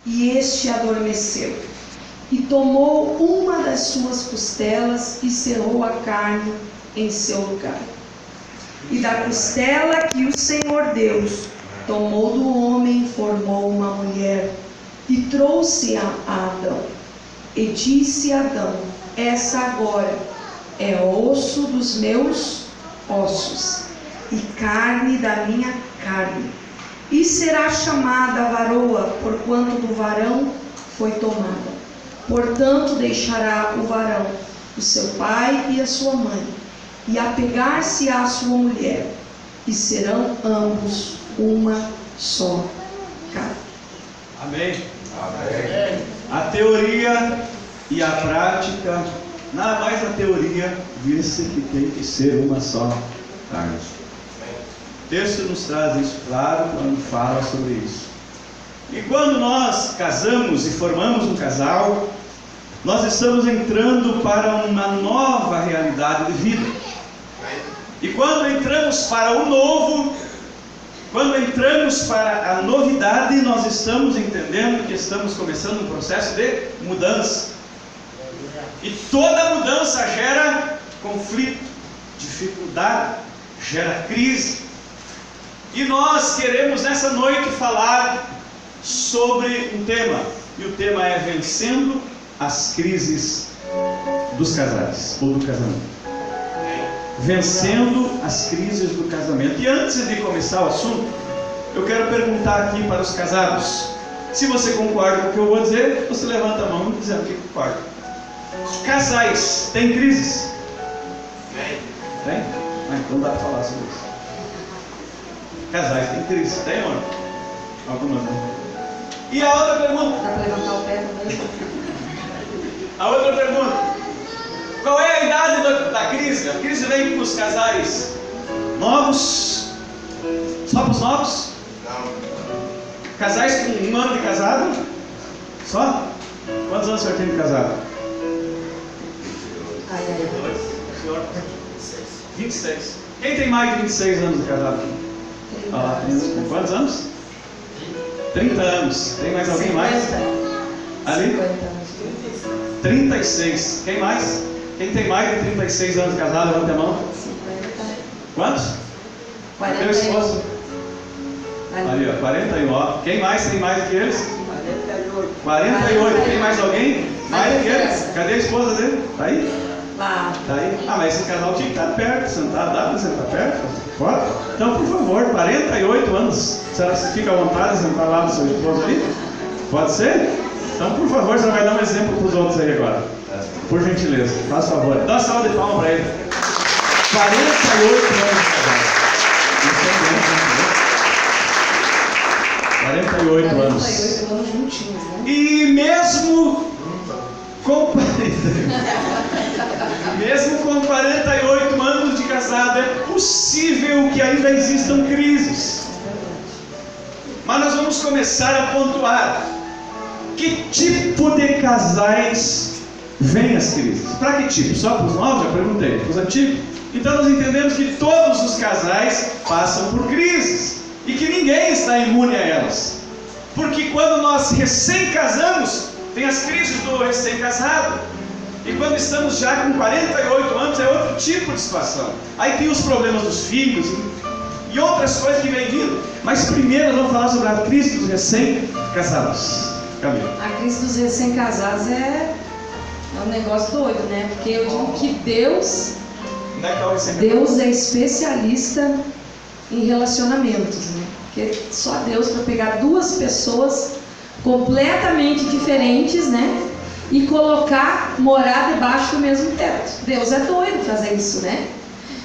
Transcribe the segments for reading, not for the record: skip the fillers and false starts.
E este adormeceu. E tomou uma das suas costelas e cerrou a carne em seu lugar. E da costela que o Senhor Deus tomou do homem, formou uma mulher e trouxe-a a Adão. E disse Adão: essa agora é osso dos meus ossos e carne da minha carne. E será chamada varoa, porquanto do varão foi tomada. Portanto, deixará o varão o seu pai e a sua mãe, e apegar-se à sua mulher, e serão ambos uma só carne. Amém? Amém. A teoria e a prática, nada mais a teoria, disse que tem que ser uma só carne. O texto nos traz isso claro quando fala sobre isso. E quando nós casamos e formamos um casal, nós estamos entrando para uma nova realidade de vida. E quando entramos para o novo, quando entramos para a novidade, nós estamos entendendo que estamos começando um processo de mudança. E toda mudança gera conflito, dificuldade, gera crise. E nós queremos nessa noite falar sobre um tema, e o tema é vencendo as crises dos casais, ou do casamento. Vencendo as crises do casamento. E antes de começar o assunto, eu quero perguntar aqui para os casados. Se você concorda com o que eu vou dizer, você levanta a mão dizendo que concorda. Casais, tem crises? Tem? Então dá para falar sobre isso. Casais, tem crise? Tem ou não? Algumas não. E a outra pergunta? Dá para levantar o pé também? A outra pergunta: qual é a idade da crise? A crise vem para os casais novos? Só para os novos? Não. Casais com 1 ano de casado? Só? Quantos anos o senhor tem de casado? Ai, ai, ai. O senhor? 26. Quem tem mais de 26 anos de casado? Ah, quantos anos? 30 anos. Tem mais alguém 50. Mais? Ali? 50 anos. 36. Quem mais? Quem tem mais de 36 anos de casado, levanta a mão. 50. Quantos? 41. Meu esposo? Ali, ó, 41. Ó. Quem mais tem mais do que eles? 48. Tem mais alguém? Mais do que eles? Cadê a esposa dele? Tá aí? Lá. Tá aí? Ah, mas esse casal tinha que estar perto, sentado. Dá para sentar perto? Pode? Então, por favor, 48 anos. A senhora fica à vontade de sentar lá no seu esposo ali? Pode ser? Então, por favor, você vai dar um exemplo para os outros aí agora. Por gentileza, faça favor. Dá uma salva de palmas para ele. 48 anos de casado. 48 anos. 48 anos juntinhos, né? E mesmo com 48 anos de casado, é possível que ainda existam crises. Mas nós vamos começar a pontuar que tipo de casais vêm as crises. Para que tipo? Só para os novos? Já perguntei. Para os antigos? Então nós entendemos que todos os casais passam por crises e que ninguém está imune a elas. Porque quando nós recém-casamos, tem as crises do recém-casado. E quando estamos já com 48 anos, é outro tipo de situação. Aí tem os problemas dos filhos e outras coisas que vêm vindo. Mas primeiro nós vamos falar sobre a crise dos recém-casados. Camila. A crise dos recém-casados é um negócio doido, né? Porque eu digo que Deus é especialista em relacionamentos, né? Porque só Deus para pegar duas pessoas completamente diferentes, né? E morar debaixo do mesmo teto. Deus é doido fazer isso, né?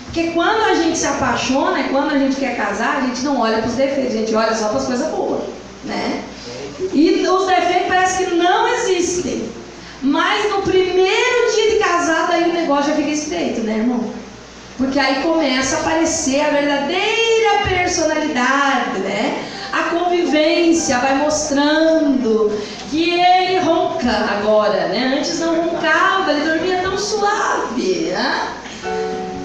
Porque quando a gente se apaixona, quando a gente quer casar, a gente não olha para os defeitos, a gente olha só para as coisas boas, né? E os defeitos parece que não existem. Mas no primeiro dia de casado, aí o negócio já fica estreito, né, irmão? Porque aí começa a aparecer a verdadeira personalidade, né? A convivência vai mostrando que ele ronca agora, né? Antes não roncava, ele dormia tão suave, né?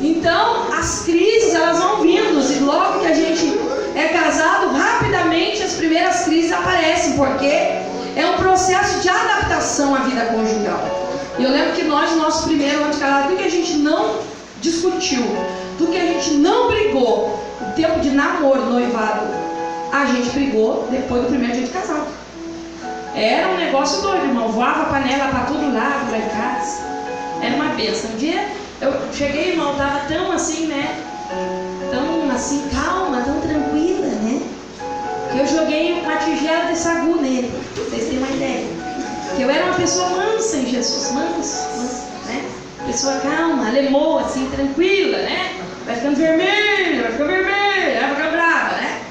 Então, as crises, elas vão vindo. E logo que a gente é casado, rapidamente as primeiras crises aparecem. Por quê? É um processo de adaptação à vida conjugal. E eu lembro que nós, no nosso primeiro ano de casado, tudo que a gente não discutiu, tudo que a gente não brigou, o tempo de namoro, noivado, a gente brigou depois do primeiro dia de casado. Era um negócio doido, irmão. Voava panela para todo lado lá em casa. Era uma bênção. Um dia eu cheguei, irmão, tava tão assim, né? Tão assim, calma, tão tranquila, né? Que eu joguei uma tigela de sagu nele. Pra vocês terem uma ideia. Que eu era uma pessoa mansa em Jesus. Mansa, né? Pessoa calma, lemoa, assim, tranquila, né? Vai ficando vermelha, vai ficando brava, né?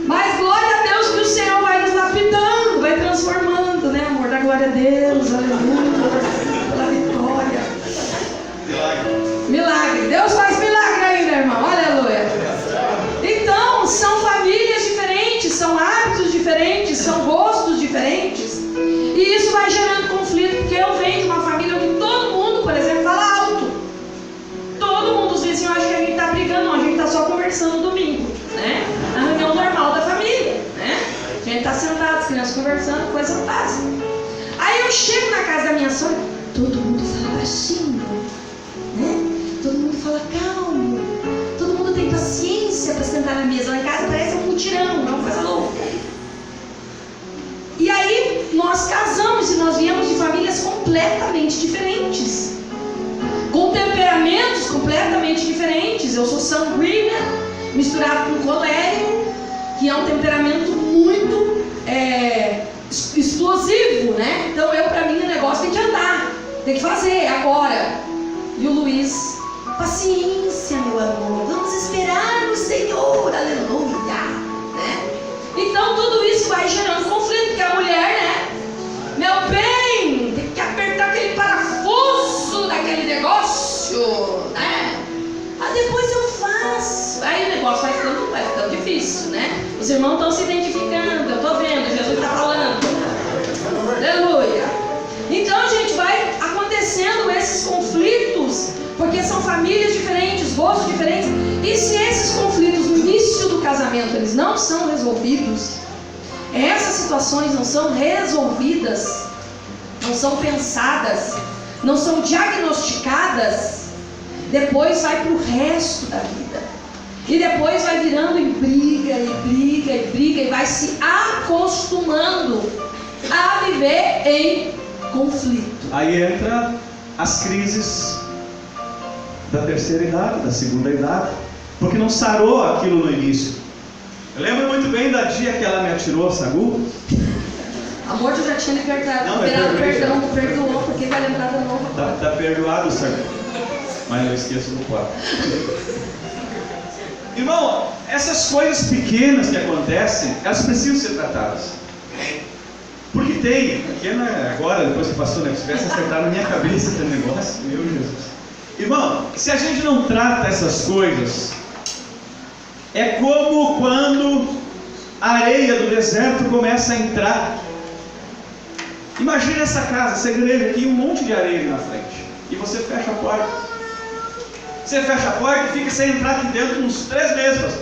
Mas glória a Deus que o Senhor vai nos lapidando, vai transformando, né, amor? Da glória a Deus, aleluia, pela vitória. Milagre. Deus faz milagre ainda, irmão, aleluia. Então, são famílias diferentes, são hábitos diferentes, são gostos diferentes. E isso vai gerando conflito, porque eu venho de uma família onde todo mundo, por exemplo, fala alto. Todo mundo, os vizinhos acham que a gente está brigando, não, a gente está só conversando no domingo, né? Na reunião normal da família, né? A gente está sentado, as crianças conversando, coisa básica. Aí eu chego na casa da minha sogra, todo mundo fala baixinho, né? Todo mundo fala calmo, todo mundo tem paciência para sentar na mesa. Lá em casa parece um mutirão, é uma coisa louca. E aí nós casamos e nós viemos de famílias completamente diferentes, com temperamentos completamente diferentes. Eu sou sanguínea, misturado com colérico, que é um temperamento muito explosivo, né? Então pra mim o negócio tem que andar, tem que fazer agora. E o Luiz, paciência, meu amor, vamos esperar no Senhor, aleluia, né? Então tudo isso vai gerando conflito, porque a mulher, né? Meu bem, tem que apertar aquele parafuso daquele negócio, né? Aí depois eu faço. Aí o negócio vai ficando difícil, né? Os irmãos estão se identificando, eu estou vendo, Jesus está falando. Aleluia. Então, gente, vai acontecendo esses conflitos, porque são famílias diferentes, gostos diferentes. E se esses conflitos no início do casamento eles não são resolvidos, essas situações não são resolvidas, não são pensadas, não são diagnosticadas, depois vai para o resto da vida. E depois vai virando em briga, e vai se acostumando a viver em conflito. Aí entra as crises da terceira idade, da segunda idade, porque não sarou aquilo no início. Eu lembro muito bem da dia que ela me atirou o sagu. Amor, tu já tinha liberado perdão, perdoou, porque vai lembrar de novo. Tá perdoado o sagu, mas eu esqueço do quarto. Irmão, essas coisas pequenas que acontecem, elas precisam ser tratadas. Porque tem, pequena agora, depois que passou, né? Se tivesse acertado na minha cabeça aquele negócio, meu Jesus. Irmão, se a gente não trata essas coisas, é como quando a areia do deserto começa a entrar. Imagina essa casa, essa igreja aqui, um monte de areia na frente. E você fecha a porta. Você fecha a porta e fica sem entrar aqui dentro uns 3 meses.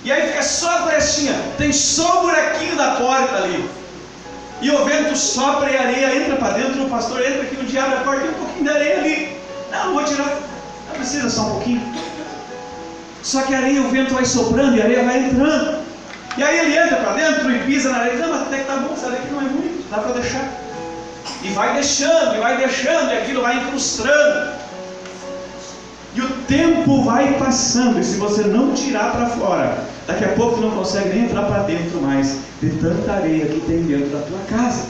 E aí fica só a frestinha. Tem só o buraquinho da porta ali. E o vento sopra e a areia entra para dentro. O pastor entra aqui no diabo da porta e tem um pouquinho de areia ali. Não, vou tirar. Não precisa, só um pouquinho. Só que a areia, o vento vai soprando e a areia vai entrando. E aí ele entra para dentro e pisa na areia. Não, mas até que tá bom, essa areia aqui não é muito, dá para deixar. E vai deixando, e aquilo vai incrustando. E o tempo vai passando, e se você não tirar para fora, daqui a pouco tu não consegue nem entrar para dentro mais, de tanta areia que tem dentro da tua casa.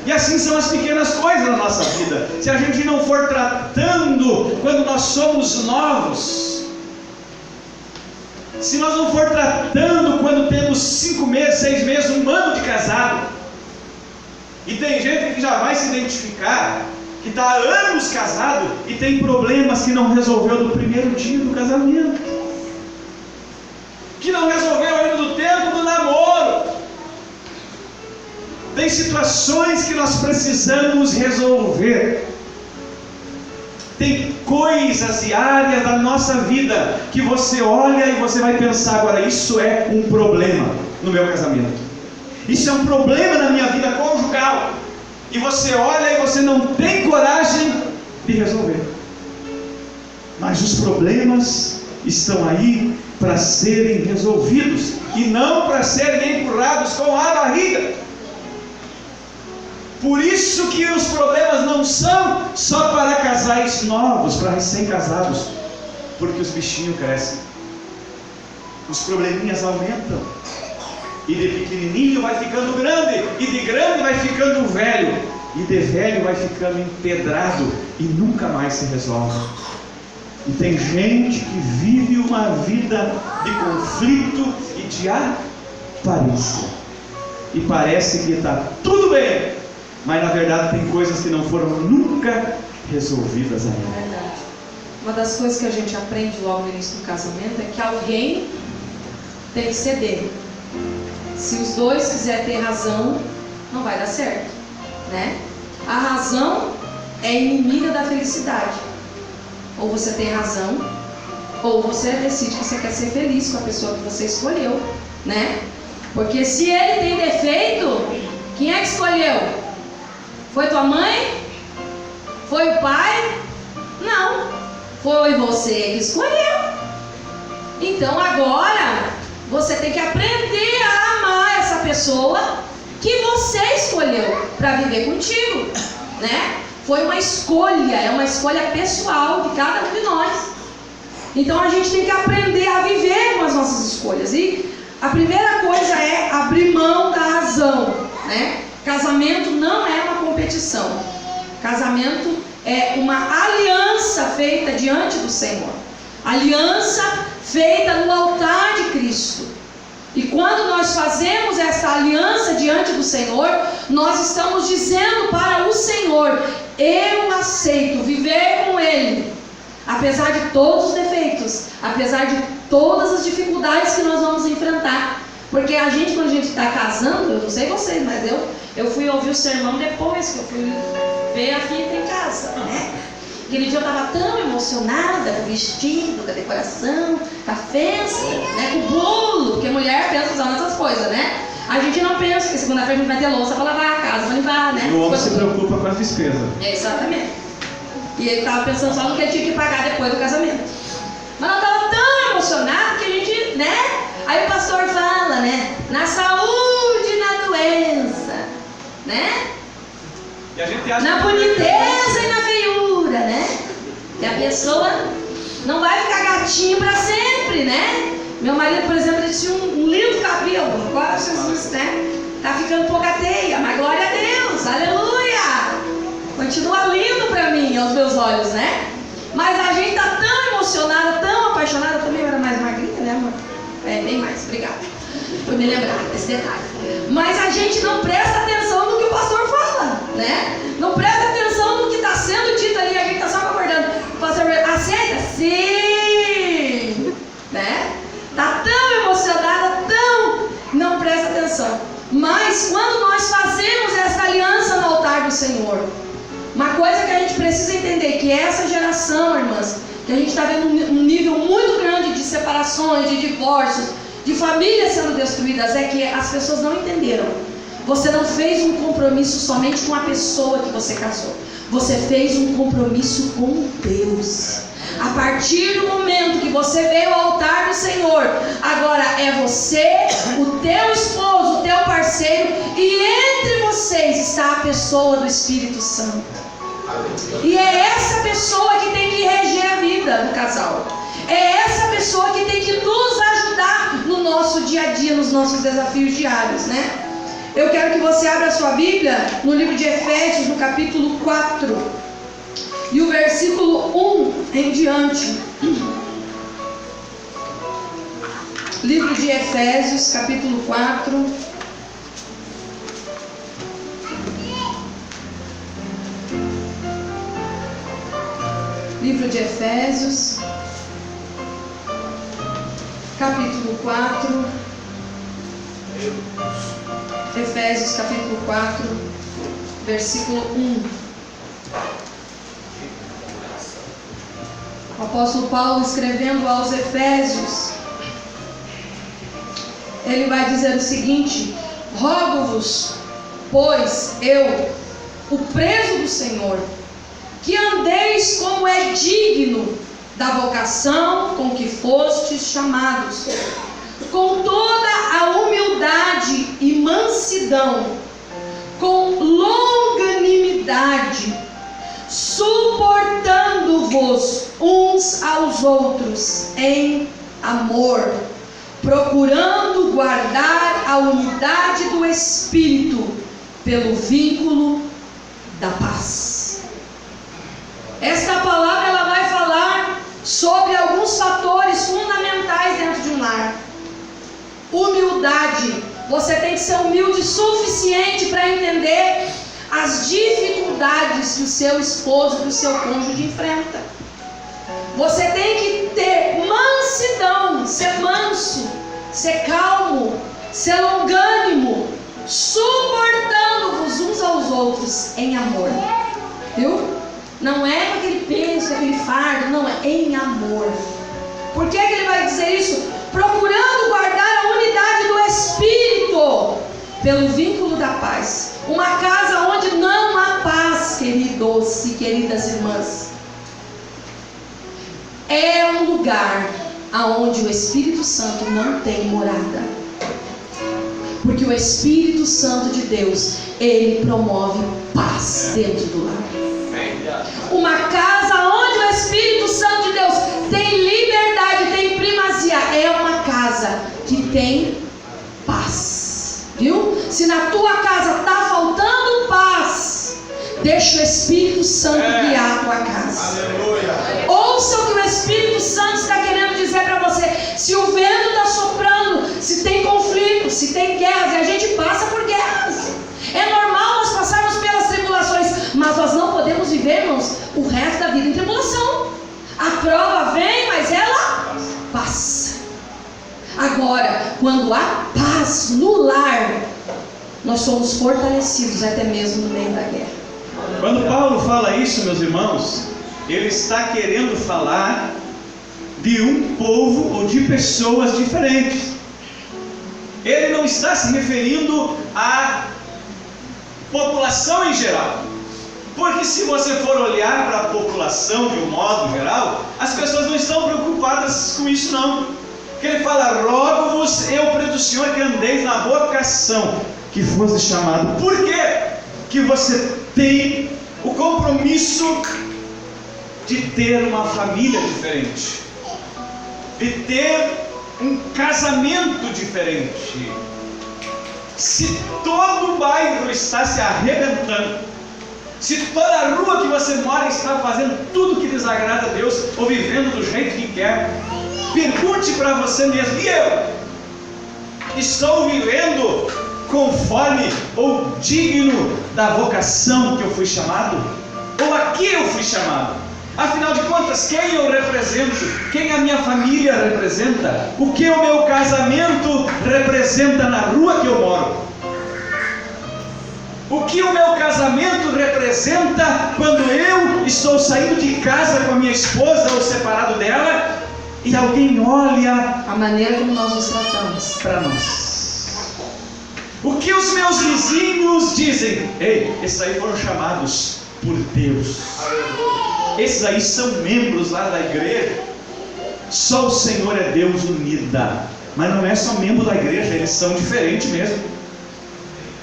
E assim são as pequenas coisas na nossa vida. Se a gente não for tratando quando nós somos novos, se nós não for tratando quando temos 5 meses, 6 meses, 1 ano de casado, e tem gente que já vai se identificar, que está há anos casado e tem problemas que não resolveu no primeiro dia do casamento, que não resolveu ainda no tempo do namoro. Tem situações que nós precisamos resolver. Tem coisas e áreas da nossa vida que você olha e você vai pensar: agora isso é um problema no meu casamento. Isso é um problema na minha vida conjugal. E você olha e você não tem coragem de resolver. Mas os problemas estão aí para serem resolvidos e não para serem empurrados com a barriga. Por isso que os problemas não são só para casais novos, para recém-casados, porque os bichinhos crescem, os probleminhas aumentam, e de pequenininho vai ficando grande, e de grande vai ficando velho, e de velho vai ficando empedrado e nunca mais se resolve. E tem gente que vive uma vida de conflito e de aparência, e parece que está tudo bem, mas na verdade tem coisas que não foram nunca resolvidas ainda. É verdade. Uma das coisas que a gente aprende logo no início do casamento é que alguém tem que ceder. Se os dois quiserem ter razão, não vai dar certo, né? A razão é inimiga da felicidade. Ou você tem razão, ou você decide que você quer ser feliz com a pessoa que você escolheu, né? Porque se ele tem defeito, quem é que escolheu? Foi tua mãe? Foi o pai? Não, foi você que escolheu. Então agora você tem que aprender a amar essa pessoa que você escolheu para viver contigo, né? Foi uma escolha, é uma escolha pessoal de cada um de nós. Então a gente tem que aprender a viver com as nossas escolhas. E a primeira coisa é abrir mão da razão, né? Casamento não é uma competição. Casamento é uma aliança feita diante do Senhor. Aliança feita no altar de Cristo. E quando nós fazemos essa aliança diante do Senhor, nós estamos dizendo para o Senhor: eu aceito viver com Ele, apesar de todos os defeitos, apesar de todas as dificuldades que nós vamos enfrentar. Porque a gente, quando a gente está casando, eu não sei vocês, mas eu fui ouvir o sermão depois que eu fui ver a fita em casa, né? Aquele dia eu estava tão emocionada com o vestido, com a decoração, com a festa, né, com o bolo, porque mulher pensa usando essas coisas, né? A gente não pensa que segunda-feira a gente vai ter louça para lavar a casa, para limpar, né? E o homem se preocupa com as despesas. Exatamente. E ele estava pensando só no que ele tinha que pagar depois do casamento. Mas eu estava tão emocionada que a gente, né? Aí o pastor fala, né? Na saúde e na doença, né? E a gente acha na boniteza e na feiura, né? Que a pessoa não vai ficar gatinho para sempre, né? Meu marido, por exemplo, ele tinha um lindo cabelo. Agora Jesus, né? Tá ficando pouca teia, mas glória a Deus, aleluia! Continua lindo para mim, aos meus olhos, né? Mas a gente tá tão emocionada, tão apaixonada. Eu também era mais magrinha, né, amor? É, bem mais, obrigada por me lembrar desse detalhe. Mas a gente não presta atenção no que o pastor fala, né? Não presta atenção no que está sendo dito ali, a gente está só concordando. O pastor aceita? Sim! Né? Está tão emocionada, não presta atenção. Mas quando nós fazemos essa aliança no altar do Senhor, uma coisa que a gente precisa entender, que essa geração, irmãs, que a gente está vendo um nível muito grande de separações, de divórcios, de famílias sendo destruídas, é que as pessoas não entenderam. Você não fez um compromisso somente com a pessoa que você casou. Você fez um compromisso com Deus. A partir do momento que você veio ao altar do Senhor, agora é você, o teu esposo, o teu parceiro, e entre vocês está a pessoa do Espírito Santo. E é essa pessoa que tem que reger a vida do casal. É essa pessoa que tem que nos ajudar no nosso dia a dia, nos nossos desafios diários, né? Eu quero que você abra a sua Bíblia no livro de Efésios, no capítulo 4, e o versículo 1 em diante. Livro de Efésios, capítulo 4. Livro de Efésios, capítulo 4. Efésios, capítulo 4, versículo 1. O apóstolo Paulo, escrevendo aos Efésios, ele vai dizer o seguinte: Rogo-vos, pois eu, o preso do Senhor, que andeis como é digno da vocação com que fostes chamados, com toda a humildade e mansidão, com longanimidade, suportando-vos uns aos outros em amor, procurando guardar a unidade do Espírito pelo vínculo da paz. Esta palavra ela vai falar sobre alguns fatores fundamentais dentro de um lar. Humildade. Você tem que ser humilde o suficiente para entender as dificuldades que o seu esposo, que o seu cônjuge enfrenta. Você tem que ter mansidão, ser manso, ser calmo, ser longânimo, suportando-vos uns aos outros em amor. Viu? Não é com aquele peso, aquele fardo, não, é em amor. Por que ele vai dizer isso? Procurando guardar a unidade do Espírito pelo vínculo da paz. Uma casa onde não há paz, queridos e queridas irmãs, é um lugar onde o Espírito Santo não tem morada. Porque o Espírito Santo de Deus, ele promove paz dentro do lar. Uma casa onde o Espírito Santo de Deus tem liberdade, tem primazia, é uma casa que tem paz. Viu? Se na tua casa está faltando paz, deixa o Espírito Santo guiar a tua casa. Aleluia. Ouça o que o Espírito Santo está querendo dizer para você. Se o vento está soprando, se tem conflito, se tem guerras, e a gente passa por guerras, é normal nós passarmos pelas tribulações, mas nós não podemos viver, irmãos, o resto da vida em tribulação. A prova vem, mas ela passa. Agora, quando há paz no lar, nós somos fortalecidos até mesmo no meio da guerra. Quando Paulo fala isso, meus irmãos, ele está querendo falar de um povo ou de pessoas diferentes. Ele não está se referindo à população em geral. Porque se você for olhar para a população de um modo geral, as pessoas não estão preocupadas com isso não. Porque ele fala, rogo-vos eu preso do Senhor que andeis na vocação que fosse chamado. Por quê? Que você tem o compromisso de ter uma família diferente, de ter um casamento diferente. Se todo o bairro está se arrebentando, se toda a rua que você mora está fazendo tudo que desagrada a Deus, ou vivendo do jeito que quer, pergunte para você mesmo, e eu? Estou vivendo conforme ou digno da vocação que eu fui chamado? Ou a que eu fui chamado? Afinal de contas, quem eu represento? Quem a minha família representa? O que o meu casamento representa na rua que eu moro? O que o meu casamento representa quando eu estou saindo de casa com a minha esposa ou separado dela e alguém olha a maneira como nós nos tratamos para nós? O que os meus vizinhos dizem? Ei, esses aí foram chamados por Deus. Esses aí são membros lá da igreja. Só o Senhor é Deus unida. Mas não é só membro da igreja, eles são diferentes mesmo.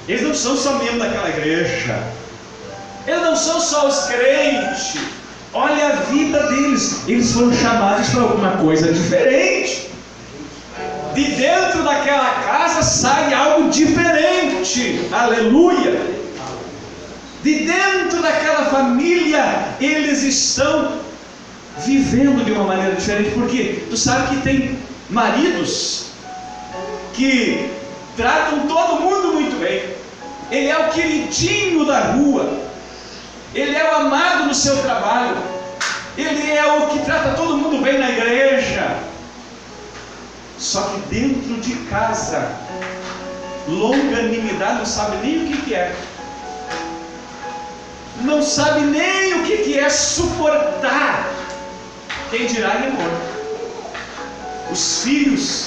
Eles não são só membros daquela igreja. Eles não são só os crentes. Olha a vida deles. Eles foram chamados para alguma coisa diferente. De dentro daquela casa sai algo diferente. Aleluia. De dentro daquela família, eles estão vivendo de uma maneira diferente. Porque tu sabe que tem maridos que tratam todo mundo muito bem. Ele é o queridinho da rua. Ele é o amado no seu trabalho. Ele é o que trata todo mundo bem na igreja. Só que dentro de casa, longanimidade, não sabe nem o que é. Não sabe nem o que é suportar. Quem dirá em amor? Os filhos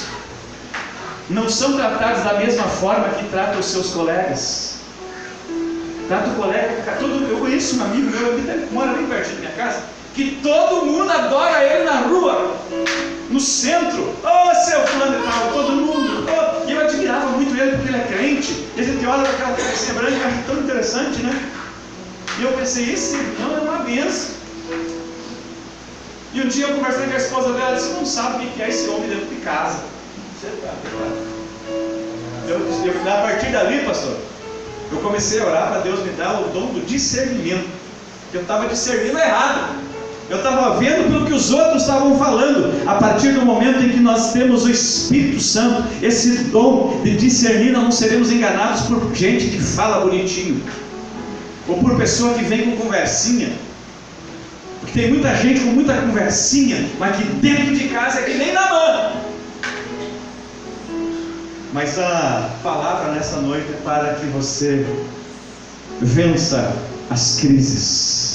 não são tratados da mesma forma que tratam os seus colegas. Trata o colega, eu conheço um amigo meu, ele mora bem pertinho da minha casa, que todo mundo adora ele na rua, no centro. Seu fulano e tal, todo mundo. E eu admirava muito ele porque ele é crente. E a gente olha para aquela cabecinha branca e acha tão interessante, né? E eu pensei, esse irmão é uma benção. E um dia eu conversei com a esposa dela, ela disse, não sabe o que é esse homem dentro de casa. A partir dali, pastor, eu comecei a orar para Deus me dar o dom do discernimento. Eu estava discernindo errado. Eu estava vendo pelo que os outros estavam falando. A partir do momento em que nós temos o Espírito Santo, esse dom de discernir, nós não seremos enganados por gente que fala bonitinho, ou por pessoa que vem com conversinha. Porque tem muita gente com muita conversinha, mas que dentro de casa é que nem na mão. Mas a palavra nessa noite é para que você vença as crises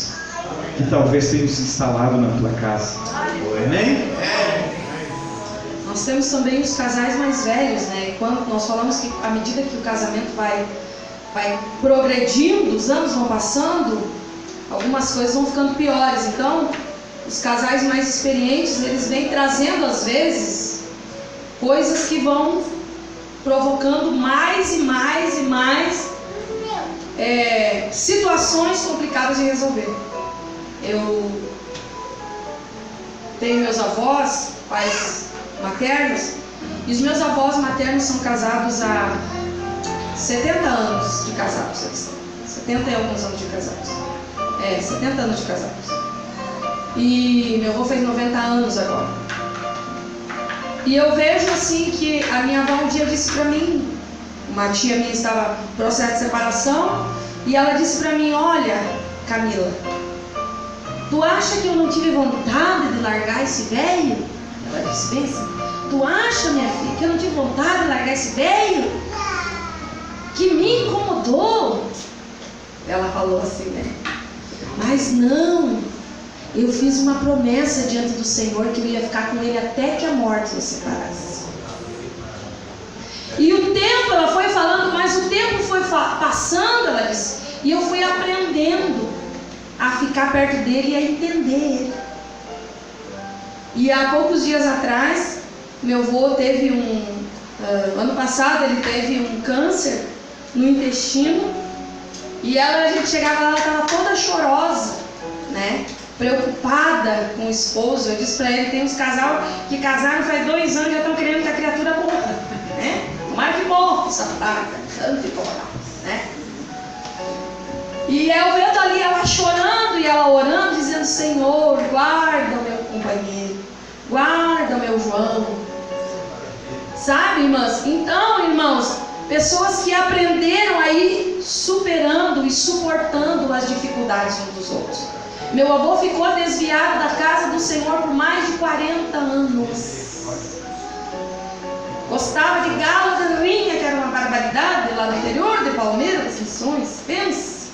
que talvez tenham se instalado na tua casa. Amém? Nós temos também os casais mais velhos, né? E quando nós falamos que à medida que o casamento vai progredindo, os anos vão passando, algumas coisas vão ficando piores. Então, os casais mais experientes, eles vêm trazendo às vezes coisas que vão provocando mais e mais e mais situações complicadas de resolver. Eu tenho meus avós, pais maternos, e os meus avós maternos são casados há 70 anos de casados. 70 e alguns anos de casados. 70 anos de casados. E meu avô fez 90 anos agora. E eu vejo assim que a minha avó um dia disse para mim, uma tia minha estava em processo de separação, e ela disse para mim, olha, Camila, tu acha que eu não tive vontade de largar esse velho? Ela disse, pensa, tu acha, minha filha, que eu não tive vontade de largar esse velho? Que me incomodou? Ela falou assim, né? Mas não, eu fiz uma promessa diante do Senhor que eu ia ficar com ele até que a morte nos separasse. E o tempo, ela foi falando, mas o tempo foi passando, ela disse, e eu fui aprendendo a ficar perto dele e a entender ele. E há poucos dias atrás, meu avô teve ano passado ele teve um câncer no intestino, e a gente chegava lá, ela estava toda chorosa, né? Preocupada com o esposo. Eu disse para ele, tem uns casal que casaram faz 2 anos e já estão querendo que a criatura morra, né? Tomara que morra essa praga, tanto embora, né? E eu vendo ali ela chorando e ela orando, dizendo, Senhor, guarda o meu companheiro, guarda o meu João. Sabe, irmãs? Então, irmãos, pessoas que aprenderam a ir superando e suportando as dificuldades uns dos outros. Meu avô ficou desviado da casa do Senhor por mais de 40 anos. Gostava de galo de rinha, que era uma barbaridade lá no interior de Palmeiras, das Missões. Pensa.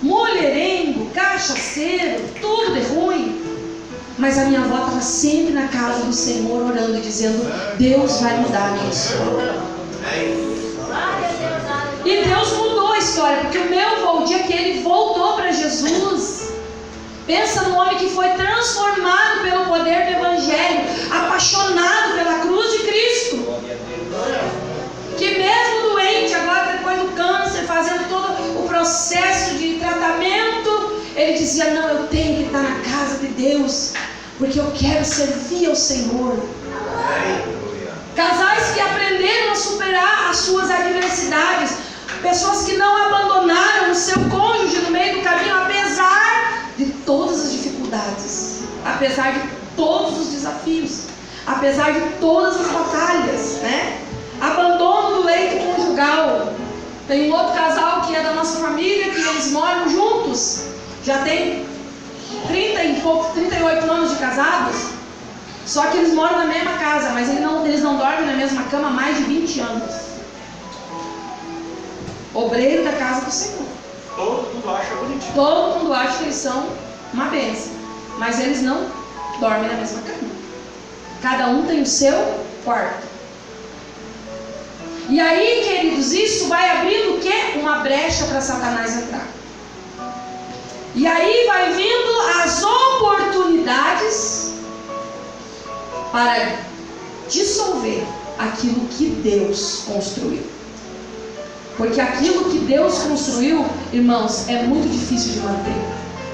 Mulherengo, cachaceiro, tudo de ruim. Mas a minha avó estava sempre na casa do Senhor orando e dizendo, Deus vai mudar a minha história. E Deus mudou a história, porque o meu avô, o dia que ele voltou para Jesus, pensa no homem que foi transformado pelo poder do Evangelho, apaixonado pela cruz de Cristo, que mesmo doente, agora depois do câncer, fazendo todo o processo de tratamento, ele dizia, não, eu tenho que estar na casa de Deus, porque eu quero servir ao Senhor. Casais que aprenderam a superar as suas adversidades, pessoas que não abandonaram o seu cônjuge no meio do caminho, apesar de todas as dificuldades, apesar de todos os desafios, apesar de todas as batalhas, né? Abandono do leito conjugal. Tem um outro casal que é da nossa família, que eles moram juntos, já tem 38 anos de casados, só que eles moram na mesma casa, mas eles não dormem na mesma cama há mais de 20 anos. Obreiro da casa do Senhor. Todo mundo acha bonitinho. Todo mundo acha que eles são uma bênção, mas eles não dormem na mesma cama. Cada um tem o seu quarto. E aí, queridos, isso vai abrindo o quê? Uma brecha para Satanás entrar. E aí vai vindo as oportunidades para dissolver aquilo que Deus construiu. Porque aquilo que Deus construiu, irmãos, é muito difícil de manter.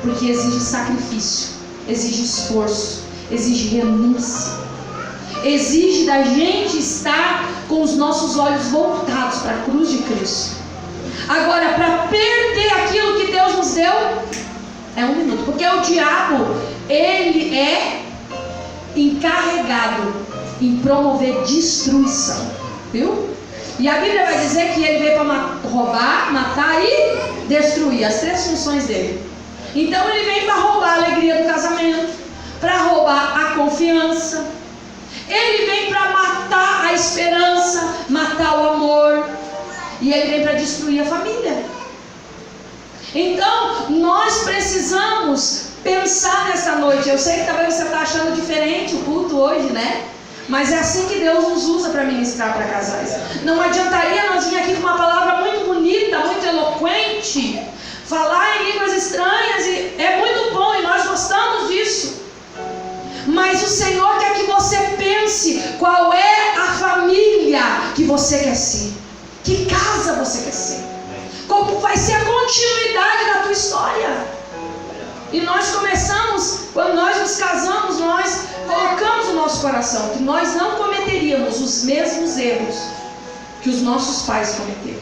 Porque exige sacrifício, exige esforço, exige renúncia. Exige da gente estar com os nossos olhos voltados para a cruz de Cristo. Agora, para perder aquilo que Deus nos deu, é 1 minuto. Porque o diabo, ele é encarregado em promover destruição. Viu? E a Bíblia vai dizer que ele veio para roubar, matar e destruir. As 3 funções dele. Então ele vem para roubar a alegria do casamento, para roubar a confiança. Ele vem para matar a esperança, matar o amor. E ele vem para destruir a família. Então, nós precisamos pensar nessa noite. Eu sei que talvez você está achando diferente o culto hoje, né? Mas é assim que Deus nos usa para ministrar para casais. Não adiantaria nós vir aqui com uma palavra muito bonita, muito eloquente, falar em línguas estranhas, e é muito bom e nós gostamos disso. Mas o Senhor quer que você pense qual é a família que você quer ser. Que casa você quer ser. Como vai ser a continuidade da tua história. E nós começamos, quando nós nos casamos, nós colocamos no nosso coração que nós não cometeríamos os mesmos erros que os nossos pais cometeram.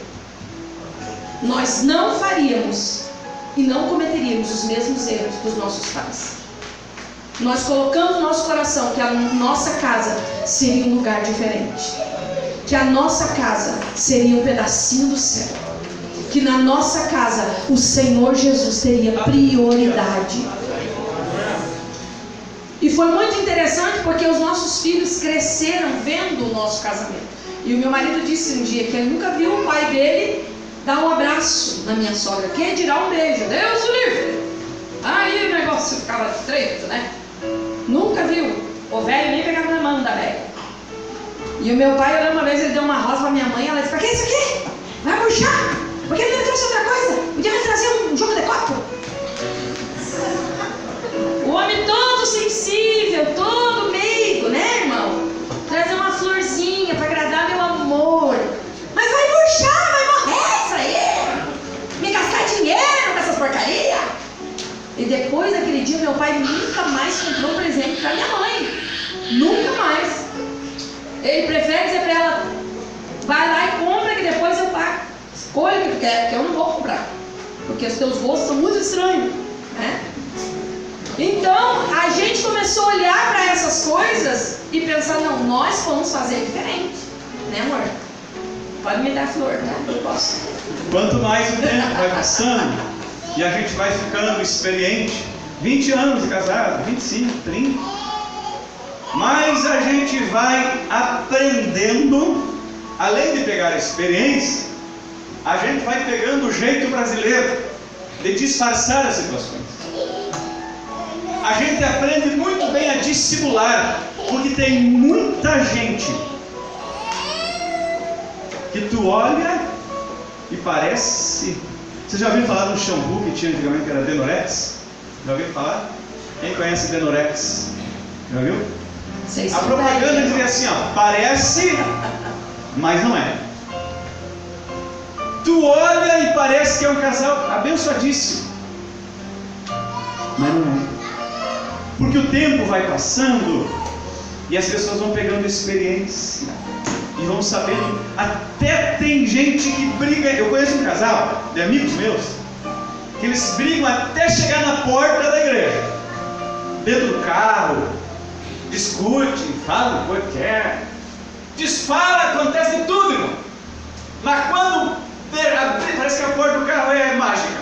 Nós não faríamos e não cometeríamos os mesmos erros dos nossos pais. Nós colocamos no nosso coração que a nossa casa seria um lugar diferente. Que a nossa casa seria um pedacinho do céu. Que na nossa casa o Senhor Jesus teria prioridade. E foi muito interessante porque os nossos filhos cresceram vendo o nosso casamento. E o meu marido disse um dia que ele nunca viu o pai dele dar um abraço na minha sogra. Que dirá um beijo? Deus o livre! Aí o negócio ficava estreito, né? Nunca viu. O velho nem pegava na mão da velha. E o meu pai, eu lembro uma vez, ele deu uma rosa pra minha mãe. Ela disse: pra que isso aqui? Vai murchar? Por que ele não trouxe outra coisa? Podia me trazer um jogo de copo? O homem todo sensível, todo meigo, né, irmão? Trazer uma florzinha para agradar meu amor. Mas vai murchar, vai morrer isso aí. Me gastar dinheiro com essas porcarias. E depois daquele dia, meu pai nunca mais comprou presente para minha mãe. Nunca mais. Ele prefere dizer para ela: vai lá e compra que depois eu pago. Escolha o que tu quer, que eu não vou comprar. Porque os teus gostos são muito estranhos, né? Então, a gente começou a olhar para essas coisas e pensar: não, nós vamos fazer diferente. Né, amor? Pode me dar flor, né? Eu posso. Quanto mais o tempo vai passando e a gente vai ficando experiente, 20 anos de casado, 25, 30, mais a gente vai aprendendo, além de pegar a experiência, a gente vai pegando o jeito brasileiro de disfarçar as situações. A gente aprende muito bem a dissimular, porque tem muita gente que tu olha e parece... Você já ouviu falar de um shampoo que tinha antigamente, que era Denorex? Já ouviu falar? Quem conhece Denorex? Já viu? A propaganda dizia assim, ó: parece, mas não é. Tu olha e parece que é um casal abençoadíssimo, mas não é. Porque o tempo vai passando e as pessoas vão pegando experiência e vão sabendo. Até tem gente que briga. Eu conheço um casal de amigos meus que eles brigam até chegar na porta da igreja, dentro do carro, discute, fala o que quer, desfala, acontece de tudo, irmão. Mas quando parece que a porta do carro é mágica,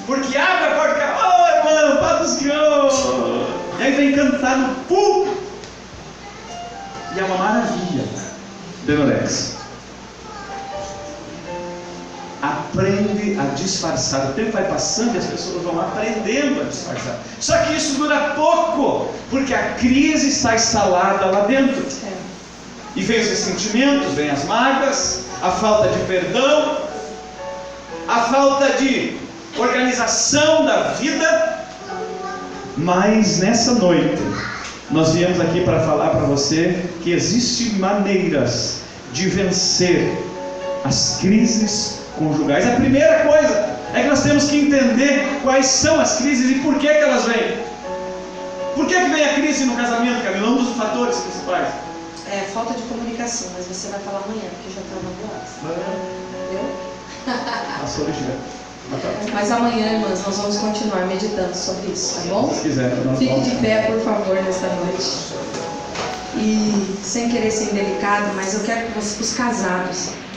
porque abre a porta do carro: ô irmão, Pai do Senhor, e aí vem cantar no púlpito, e é uma maravilha. Denorex. Aprende a disfarçar. O tempo vai passando e as pessoas vão aprendendo a disfarçar. Só que isso dura pouco, porque a crise está instalada lá dentro. E vem os ressentimentos, vem as mágoas, a falta de perdão, a falta de organização da vida. Mas nessa noite nós viemos aqui para falar para você que existem maneiras de vencer as crises conjugais. A primeira coisa é que nós temos que entender quais são as crises e por que elas vêm. Por que vem a crise no casamento, Camila? Um dos fatores principais. É falta de comunicação, mas você vai falar amanhã, porque já está na boa. Entendeu? Passou ligeiro. Mas amanhã, irmãs, nós vamos continuar meditando sobre isso, tá bom? Se quiser, Fique de pé, por favor, nessa noite. E sem querer ser indelicado, mas eu quero que vocês, os casados,